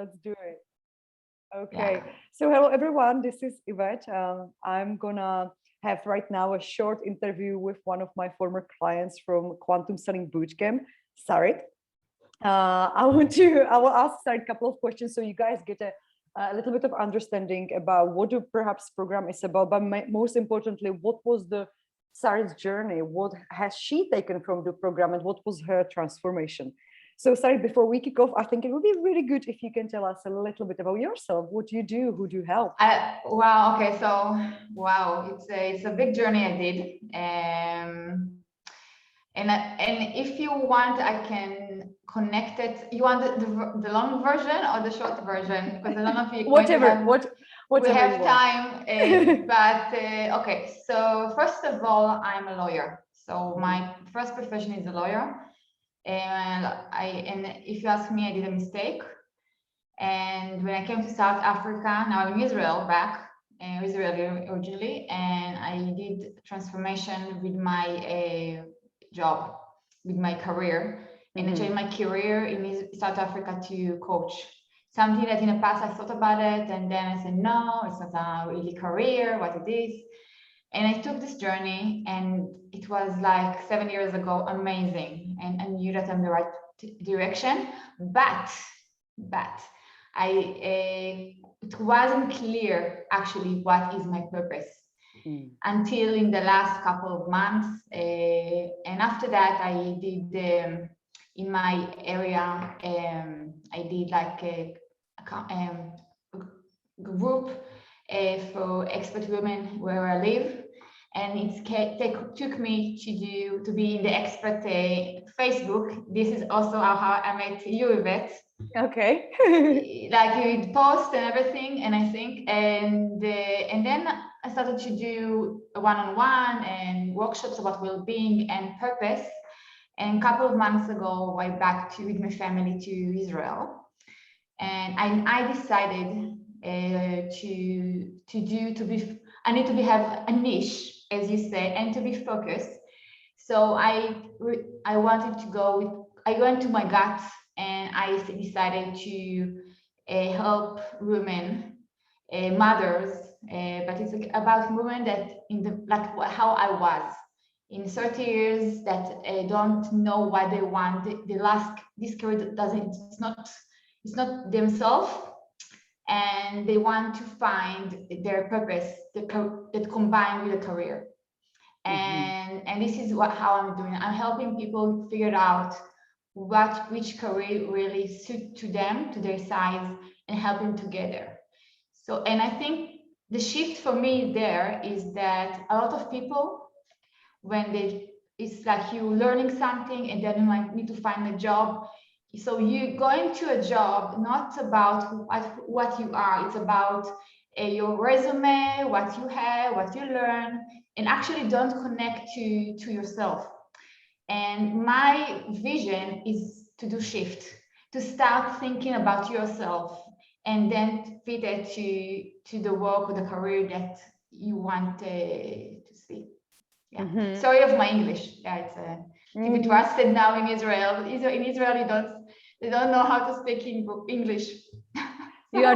let's do it. Okay. So hello everyone. This is Yvette. I'm gonna have right now a short interview with one of my former clients from Quantum Selling Bootcamp, Sarit. I will ask Sarit a couple of questions so you guys get a little bit of understanding about what the perhaps program is about, but most importantly, what was the Sarit's journey? What has she taken from the program and what was her transformation? So Sarit, before we kick off, I think it would be really good if you can tell us a little bit about yourself. What do you do? Who do you help? Wow. Okay. So, wow, it's a big journey I did. And if you want, I can connect it. You want the long version or the short version? Because I don't know if you whatever we have time. Okay. So first of all, I'm a lawyer. So my first profession is a lawyer. And if you ask me, I did a mistake. And when I came to South Africa, now I'm in Israel back, Israeli originally, and I did transformation with my job, with my career. And I changed my career in South Africa to coach. Something that in the past I thought about it, and then I said, no, it's not a really career, what it is. And I took this journey, and it was like 7 years ago, amazing. And I knew that I'm the right direction, but it wasn't clear actually what is my purpose until in the last couple of months. And after that, I did in my area, I did like a group for expert women where I live, and it took me to be in the expert Facebook. This is also how I met you, Yvette. Okay. Like you post and everything, and I think, and then I started to do one-on-one and workshops about well-being and purpose. And a couple of months ago, I back with my family to Israel, and I decided I need to have a niche, as you say, and to be focused. So I wanted to go with, I went to my gut, and I decided to help women, mothers, but it's about women that like how I was in 30 years that don't know what they want. This career it's not themselves, and they want to find their purpose that combine with a career. And this is how I'm doing. I'm helping people figure out which career really suit to them, to their size, and help them together. So, and I think the shift for me there is that a lot of people, it's like you learning something and then you might need to find a job. So you go into a job not about what you are, it's about your resume, what you have, what you learn, and actually don't connect to yourself. And my vision is to do shift, to start thinking about yourself and then fit it to the work or the career that you want to see. Yeah. Sorry of my English. Yeah, it's to be trusted now in Israel. In Israel, they don't know how to speak English. You are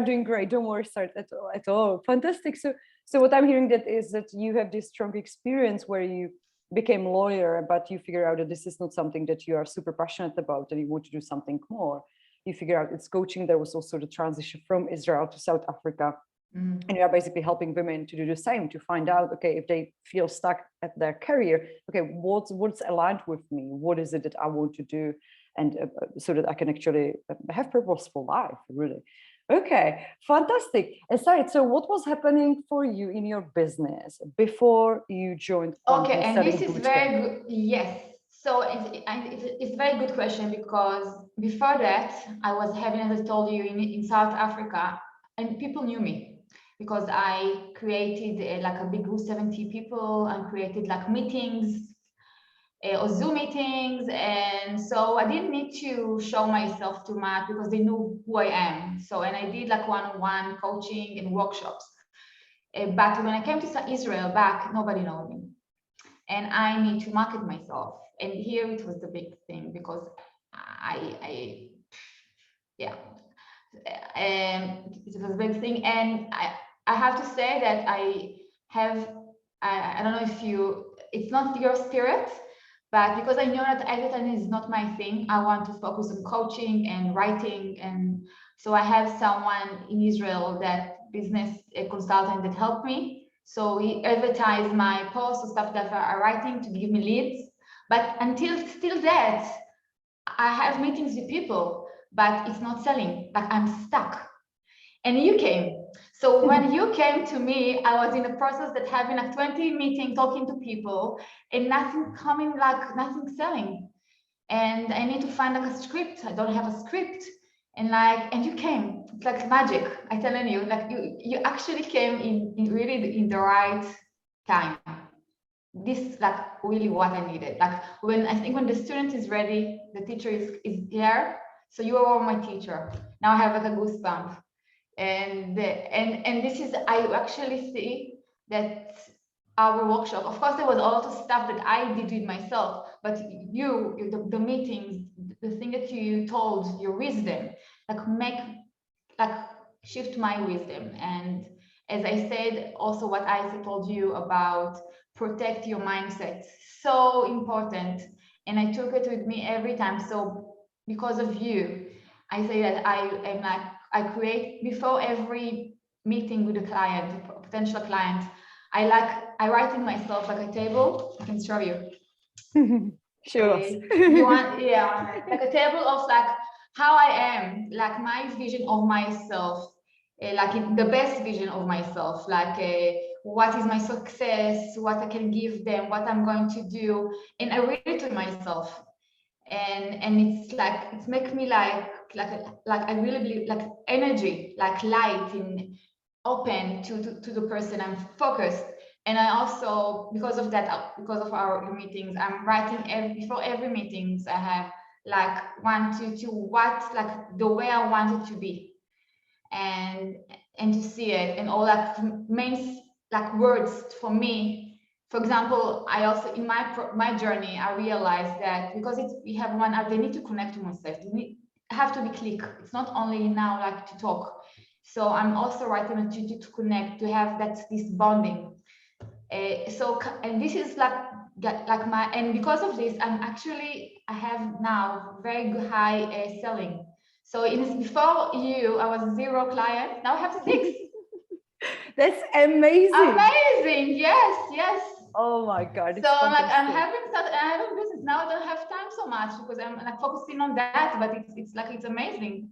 doing great. Don't worry, Sarit, at all. Fantastic. So what I'm hearing is that you have this strong experience where you became lawyer, but you figure out that this is not something that you are super passionate about and you want to do something more. You figure out it's coaching. There was also the transition from Israel to South Africa. And you are basically helping women to do the same, to find out, okay, if they feel stuck at their career, okay, what's aligned with me? What is it that I want to do? And so that I can actually have purposeful life, really. Okay, fantastic. And Sarit, so what was happening for you in your business before you joined? Okay, and this is very good. Yes. So it's a very good question, because before that, I was having, as I told you, in South Africa, and people knew me because I created like a big group, 70 people, and created like meetings or Zoom meetings. And so I didn't need to show myself too much because they knew who I am. So, and I did like one-on-one coaching and workshops. But when I came to Israel back, nobody knew me. And I need to market myself. And here it was the big thing, because It was a big thing. And I have to say that I don't know if it's not your spirit, but because I know that editing is not my thing, I want to focus on coaching and writing. And so I have someone in Israel, that business consultant, that helped me. So he advertised my posts and stuff that are writing to give me leads. But until still that, I have meetings with people, but it's not selling. Like I'm stuck. And you came. So when you came to me, I was in the process that having a 20 meeting, talking to people, and nothing coming, like nothing selling. And I need to find like a script. I don't have a script. And you came. It's like magic. I telling you, like you actually came in really in the right time. This is like really what I needed. Like when I think when the student is ready, the teacher is there. So you are my teacher. Now I have like a goosebump. And this is, I actually see that our workshop, of course there was a lot of stuff that I did with myself, but the meetings, the thing that you told, your wisdom, like shift my wisdom. And as I said, also what I told you about protect your mindset, so important. And I took it with me every time. So because of you, I say that I am like, I create before every meeting with a client, a potential client, I write in myself like a table. I can show you. Sure. You want, yeah, like a table of like how I am, like my vision of myself, like the best vision of myself, like what is my success, what I can give them, what I'm going to do, and I read it to myself. And it's like it's make me like I really believe like energy, like light and open to the person. I'm focused. And I also, because of that, because of our meetings, I'm writing before every meetings. I have like 1 to 2 what, like the way I want it to be, and to see it, and all like main like words for me. For example, I also in my journey, I realized that because we have one, they need to connect to myself. I have to be click. It's not only now like to talk. So I'm also writing to connect, to have this bonding. And this is like my, and because of this, I have now very good high selling. So before you, I was 0 client. Now I have 6. That's amazing. Amazing. Yes. Oh my God. So like I have a business now. I don't have time so much because I'm like focusing on that, but it's amazing.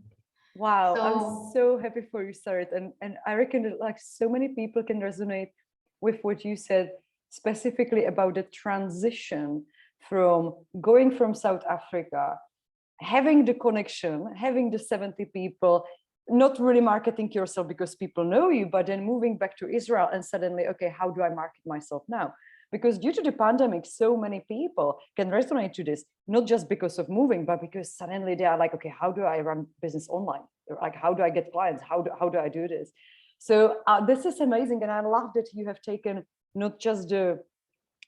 Wow. I'm so happy for you, Sarit. And I reckon that like so many people can resonate with what you said, specifically about the transition from going from South Africa, having the connection, having the 70 people, not really marketing yourself because people know you, but then moving back to Israel and suddenly, okay, how do I market myself now? Because due to the pandemic, so many people can resonate to this, not just because of moving, but because suddenly they are like, okay, how do I run business online? Like, how do I get clients? How do I do this? So this is amazing. And I love that you have taken not just the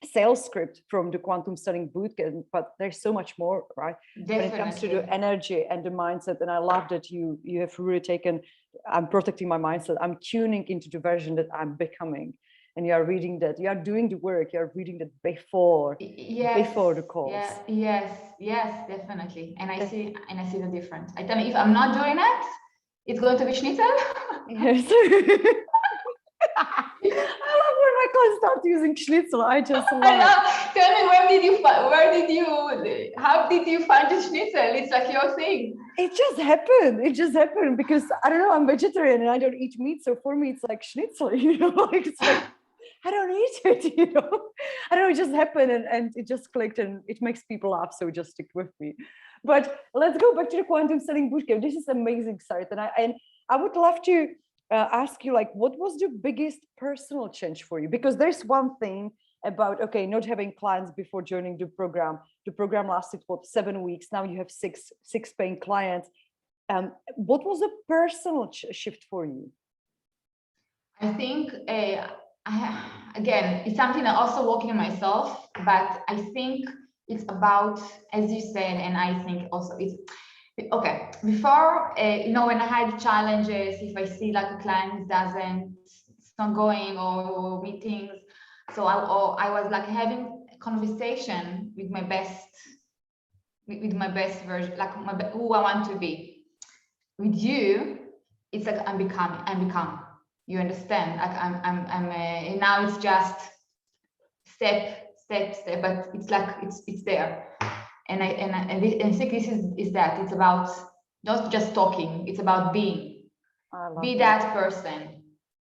sales script from the Quantum Selling Bootcamp, but there's so much more, right? Definitely. When it comes to the energy and the mindset. And I love that you have really taken, I'm protecting my mindset. I'm tuning into the version that I'm becoming. And you are reading that, you are doing the work, you are reading that before the calls. Yes, definitely. And I see the difference. I tell you, if I'm not doing it, it's going to be schnitzel. Yes. I love when my clients start using schnitzel. I just love it. Tell me, how did you find the schnitzel? It's like your thing. It just happened because I don't know, I'm vegetarian and I don't eat meat. So for me, it's like schnitzel, you know, like it's like, I don't eat it, you know. I don't know, it just happened and it just clicked and it makes people laugh. So it just stick with me. But let's go back to the Quantum Selling Bootcamp. This is amazing, Sarit. And I would love to ask you, like, what was the biggest personal change for you? Because there's one thing about, okay, not having clients before joining the program. The program lasted, 7 weeks. Now you have six paying clients. What was a personal shift for you? I think, again, it's something I also working on myself, but I think it's about, as you said, and I think also Okay, before, when I had challenges, if I see like a client it's not going or meetings, so I was like having a conversation with my best, with my best version, like who I want to be. With you, it's like I'm become. You understand? Like and now it's just step, but it's like it's there. And I think this is that it's about not just talking, it's about being. I love Be that. that person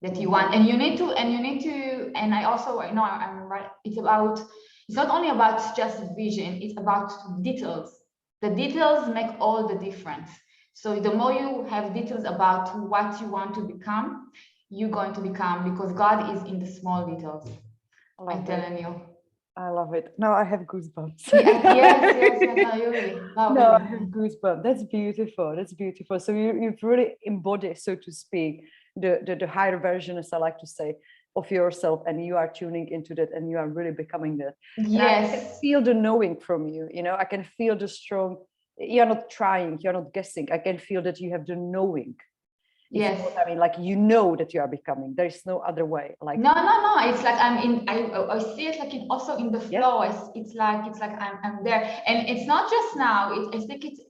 that you want, and you need to. And I also, I'm right. It's not only about just vision, it's about details. The details make all the difference. So the more you have details about what you want to become, you're going to become, because God is in the small details. I'm telling you. I love it. Now I have goosebumps. Yes. No, you really. Wow, No, I really. have goosebumps. That's beautiful. That's beautiful. So you've really embodied, so to speak, the higher version, as I like to say, of yourself, and you are tuning into that, and you are really becoming that. And I can Yes. feel the knowing from you. I can feel the strong. You're not trying. You're not guessing. I can feel that you have the knowing. Yes. I mean, like, that you are becoming. There is no other way. Like, No. It's like I see it like also in the flow. It's like I'm there, and it's not just now. I think it's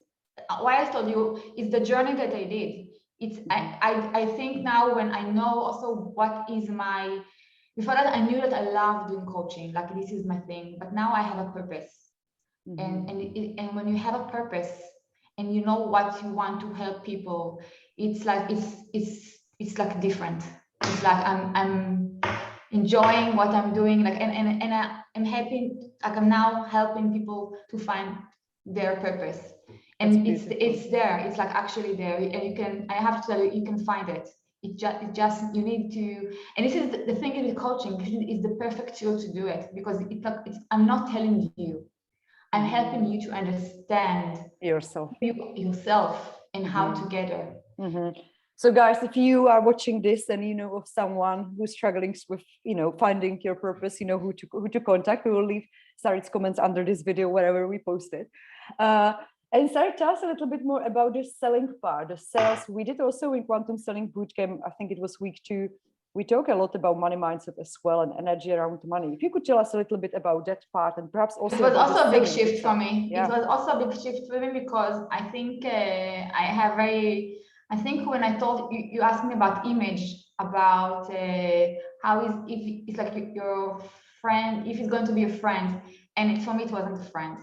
why I told you it's the journey that I did. It's I think now when I know also what is my. Before that, I knew that I love doing coaching. Like this is my thing, but now I have a purpose. And when you have a purpose and you know what you want to help people, it's like it's like different. It's like I'm enjoying what I'm doing, like and I'm happy, like I'm now helping people to find their purpose. And it's there, it's like actually there, and I have to tell you, you can find it. It just you need to, and this is the thing with coaching, is the perfect tool to do it, because I'm not telling you, I'm helping you to understand yourself and how to get there. So guys, if you are watching this and you know of someone who's struggling with finding your purpose, you know who to contact. We will leave Sarit's comments under this video wherever we post it. And Sarit, tell us a little bit more about the selling part, the sales. We did also in Quantum Selling Bootcamp, I think it was week 2, we talk a lot about money mindset as well, and energy around money. If you could tell us a little bit about that part, and perhaps also. It was also a big shift for me. Yeah. It was also a big shift for me, because I think I think when I told you asked me about image, about how if it's like your friend, if it's going to be a friend, and for me it wasn't a friend.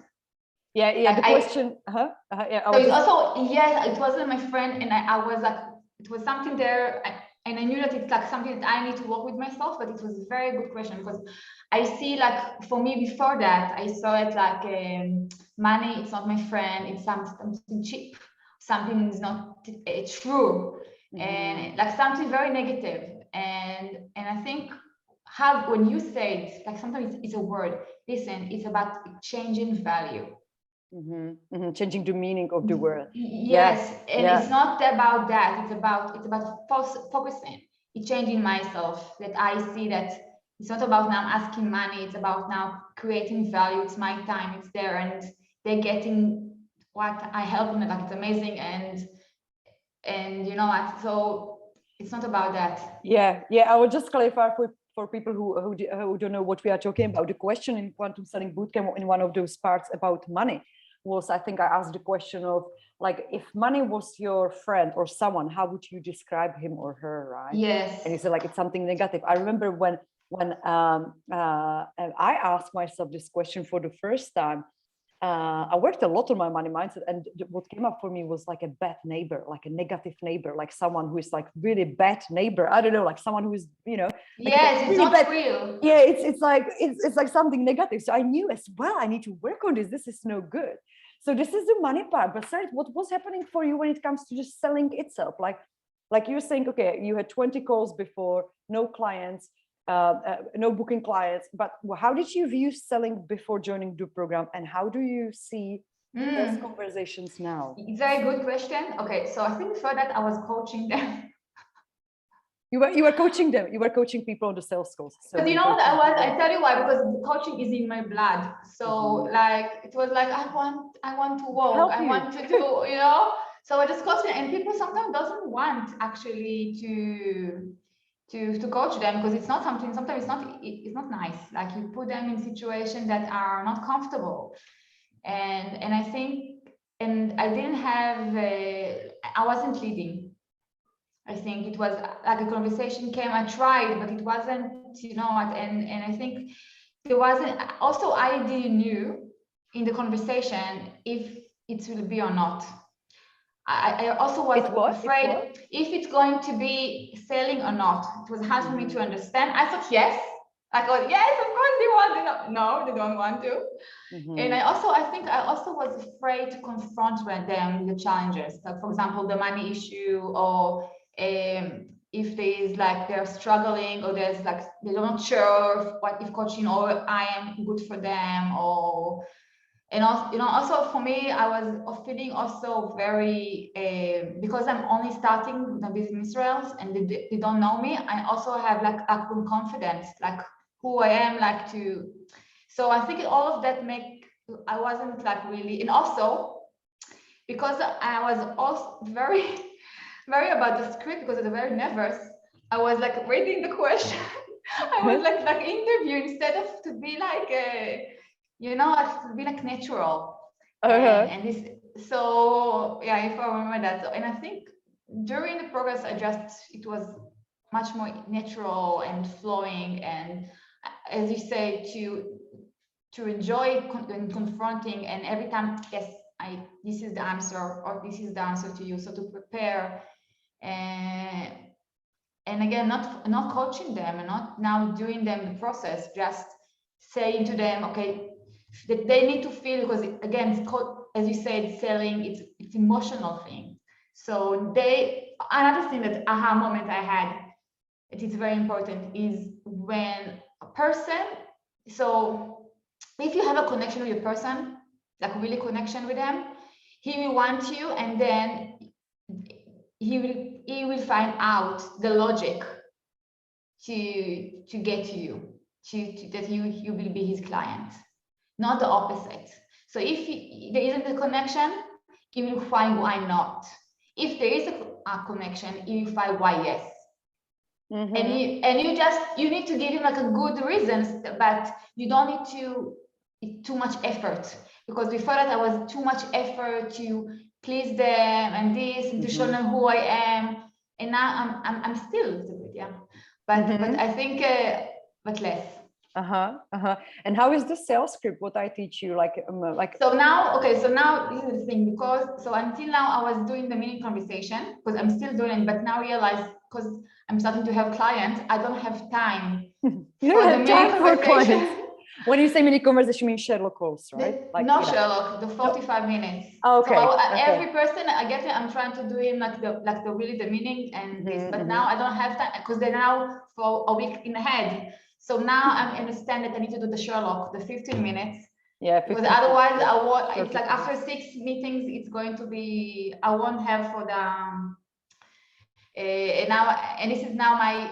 Yeah, like the question. Yeah, so it's also, yes, it wasn't my friend, and I was like, it was something there, and I knew that it's like something that I need to work with myself. But it was a very good question, because I see, like, for me before that, I saw it like money. It's not my friend. It's something cheap. Something is not true, and like something very negative. And I think when you say it, like sometimes it's a word. Listen, it's about changing value. Changing the meaning of the word. Yes, and it's not about that. It's about focusing. It's changing myself, that I see that it's not about now asking money. It's about now creating value. It's my time. It's there, and they're getting what I help them. Like, it's amazing, and you know what? So it's not about that. Yeah. I will just clarify for people who don't know what we are talking about. The question in Quantum Selling Bootcamp, in one of those parts about money, was, I think I asked the question of, like, if money was your friend or someone, how would you describe him or her, right? Yes. And you said, like, it's something negative. I remember when I asked myself this question for the first time. I worked a lot on my money mindset, and what came up for me was like a bad neighbor, like a negative neighbor, like someone who is like really bad neighbor. I don't know, like someone who is, like, yes, it's really not bad. real. Yeah, it's like something negative. So I knew as well, I need to work on this. This is no good. So this is the money part. But Sarit, what was happening for you when it comes to just selling itself? Like you're saying, okay, you had 20 calls before, no clients. No booking clients, but how did you view selling before joining the program, and how do you see those conversations now? It's a very good question. Okay, so I think before that I was coaching them. You were coaching them. You were coaching people on the sales skills. So but you know, I tell you why, because coaching is in my blood. So like, it was like, I want to walk, I want to do, you know. So I just coach them, and people sometimes doesn't want actually to coach them, because it's not something, sometimes it's not nice. Like, you put them in situations that are not comfortable. And I think, and I didn't have, I wasn't leading. I think it was like a conversation came, I tried, but it wasn't, you know, and I think there wasn't, also I didn't knew in the conversation if it will be or not. I also was afraid if it's going to be selling or not. It was hard for me to understand. I thought yes. I thought yes, of course they want to. No, they don't want to. And I think I also was afraid to confront them the challenges. Like, for example, the money issue, or if there is like they're struggling, or there's like they're not sure what if coaching or I am good for them, or. And also, you know, also for me, I was feeling also very, because I'm only starting the business Israel and they don't know me. I also have like a confidence, like who I am, like to. So I think all of that I wasn't like really, and also because I was also very, very about the script, because I was very nervous. I was like reading the question. I was like interview instead of to be like you know, to be like natural. And this, so yeah, if I remember that. So, and I think during the progress, it was much more natural and flowing, and as you say, to enjoy confronting, and every time, yes, this is the answer, or this is the answer to you. So to prepare, and again, not coaching them, and not now doing them the process, just saying to them, okay, that they need to feel, because again, as you said, selling, it's emotional thing. So another thing, that aha moment I had, it is very important, is when a person, so if you have a connection with a person, like really connection with them, he will want you, and then he will find out the logic to get to you, that you will be his client, not the opposite. So if there isn't a connection, you will find why not. If there is a connection, you will find why yes. And you need to give him like a good reasons, but you don't need too much effort, because before that I was too much effort to please them and this, and to show them who I am. And now I'm still a little bit, yeah, but I think but less. And how is the sales script, what I teach you, like so now, okay, so now this is the thing, because so until now I was doing the mini conversation, because I'm still doing it, but now I realize, because I'm starting to have clients, I don't have time for the mini conversation. When you say mini conversation, you mean Sherlock Holmes, right? Sherlock, the 45 minutes. Okay. So every person I get it, I'm trying to do him like the really the meaning and this, but now I don't have time, because they're now for a week in ahead. So now I understand that I need to do the Sherlock, the 15 minutes. Yeah. Because otherwise, it's like after 6 meetings, it's going to be, I won't have for the. And this is now my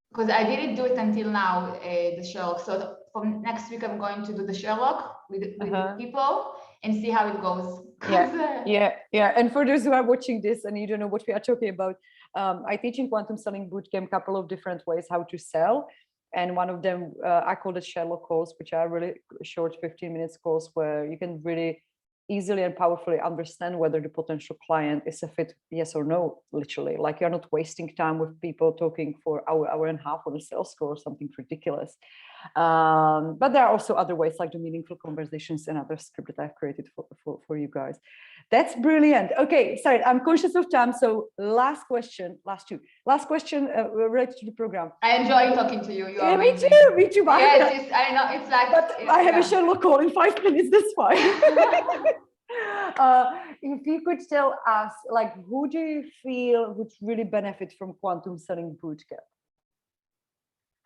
because I didn't do it until now, the Sherlock. So from next week, I'm going to do the Sherlock with people and see how it goes. Yeah. And for those who are watching this and you don't know what we are talking about, I teach in Quantum Selling Bootcamp a couple of different ways how to sell. And one of them, I call it Sherlock calls, which are really short 15 minutes calls where you can really easily and powerfully understand whether the potential client is a fit, yes or no, literally. Like, you're not wasting time with people talking for hour and a half on a sales call or something ridiculous. But there are also other ways, like the meaningful conversations and other script that I've created for you guys. That's brilliant. Okay, sorry, I'm conscious of time. So last question related to the program. I enjoy talking to you. You are amazing. Me too. Yes, I know. It's like, but I have a Sherlock call in 5 minutes. That's fine. If you could tell us, like, who do you feel would really benefit from Quantum Selling Bootcamp?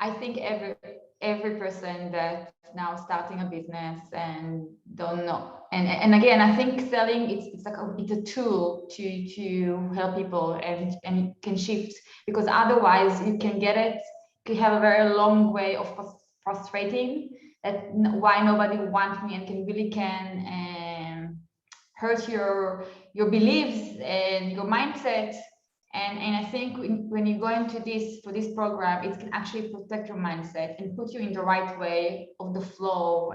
I think every person that's now starting a business and don't know, and again, I think selling it's like it's a tool to help people, and it can shift, because otherwise you can get it, you have a very long way of frustrating that why nobody wants me, and can hurt your beliefs and your mindset. And I think when you go into this program, it can actually protect your mindset and put you in the right way of the flow.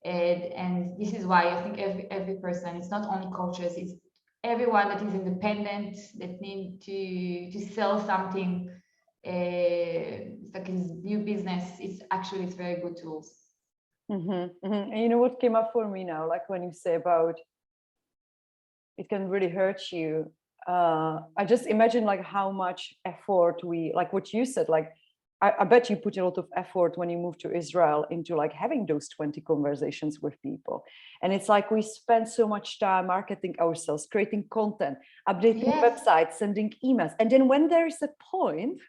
And this is why I think every person, it's not only coaches, it's everyone that is independent, that need to sell something, like his new business. It's very good tools. And you know what came up for me now, like when you say about it can really hurt you, I just imagine like how much effort we, like what you said, like I bet you put a lot of effort when you moved to Israel into like having those 20 conversations with people. And it's like we spend so much time marketing ourselves, creating content, updating websites, sending emails. And then when there is a point,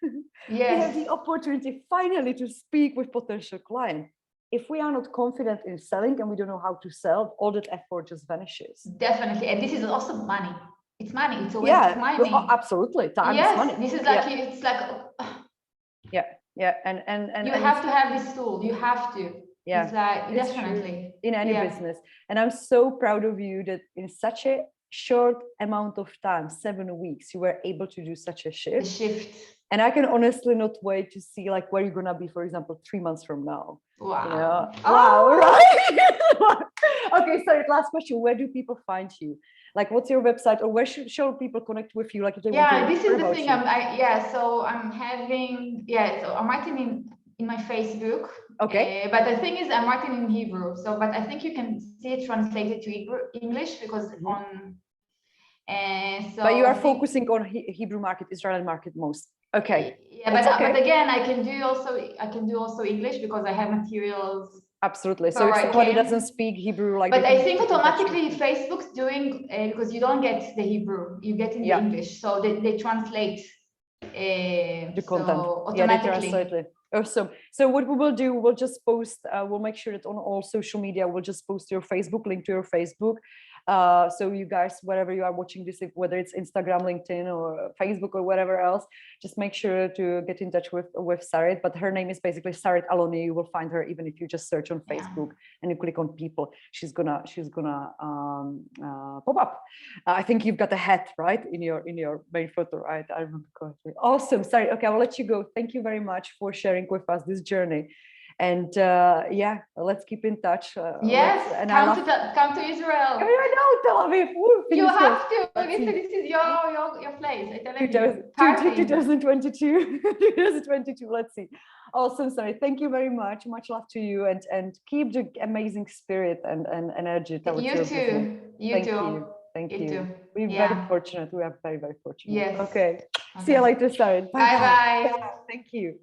we have the opportunity finally to speak with potential clients. If we are not confident in selling and we don't know how to sell, all that effort just vanishes. Definitely. And this is also money. It's money. It's a waste of money. Absolutely. Time is money. This is like, it's like, and you have to have this tool. You have to. Yeah, it's like, it's definitely true. In any business. And I'm so proud of you that in such a short amount of time, 7 weeks, you were able to do such a shift. The shift. And I can honestly not wait to see like where you're gonna be, for example, 3 months from now. Wow. You know? Wow, right? Okay, so last question. Where do people find you? Like, what's your website, or where should people connect with you? Like, if they want to this is the thing. So I'm having, so I'm writing in my Facebook. Okay. But the thing is, I'm writing in Hebrew. So, but I think you can see it translated to English, because so. But you are focusing on Hebrew market, Israeli market most. Okay. Yeah, but again, I can do also English, because I have materials. Absolutely. So if somebody doesn't speak Hebrew, like, but I think automatically Facebook's doing, because you don't get the Hebrew, you get in the English, so they translate the content automatically. Yeah, they translate it. Awesome. So what we will do, we'll just post, we'll make sure that on all social media, we'll just post your Facebook, link to your Facebook. So you guys, wherever you are watching this, whether it's Instagram, LinkedIn, or Facebook, or whatever else, just make sure to get in touch with Sarit. But her name is basically Sarit Aloni. You will find her even if you just search on Facebook and you click on people. She's gonna pop up. I think you've got a hat, right, in your main photo, right? I remember correctly. Awesome, Sarit. Okay, I will let you go. Thank you very much for sharing with us this journey. And let's keep in touch. Come to Israel. I know, Tel Aviv. You have to. This is your place. I tell you. 2022. 2022. Let's see. Awesome, sorry. Thank you very much. Much love to you, and keep the amazing spirit and energy. You too. Thank you. We're very fortunate. We are very, very fortunate. Yes. Okay. See you later, Sarit. Bye. Thank you.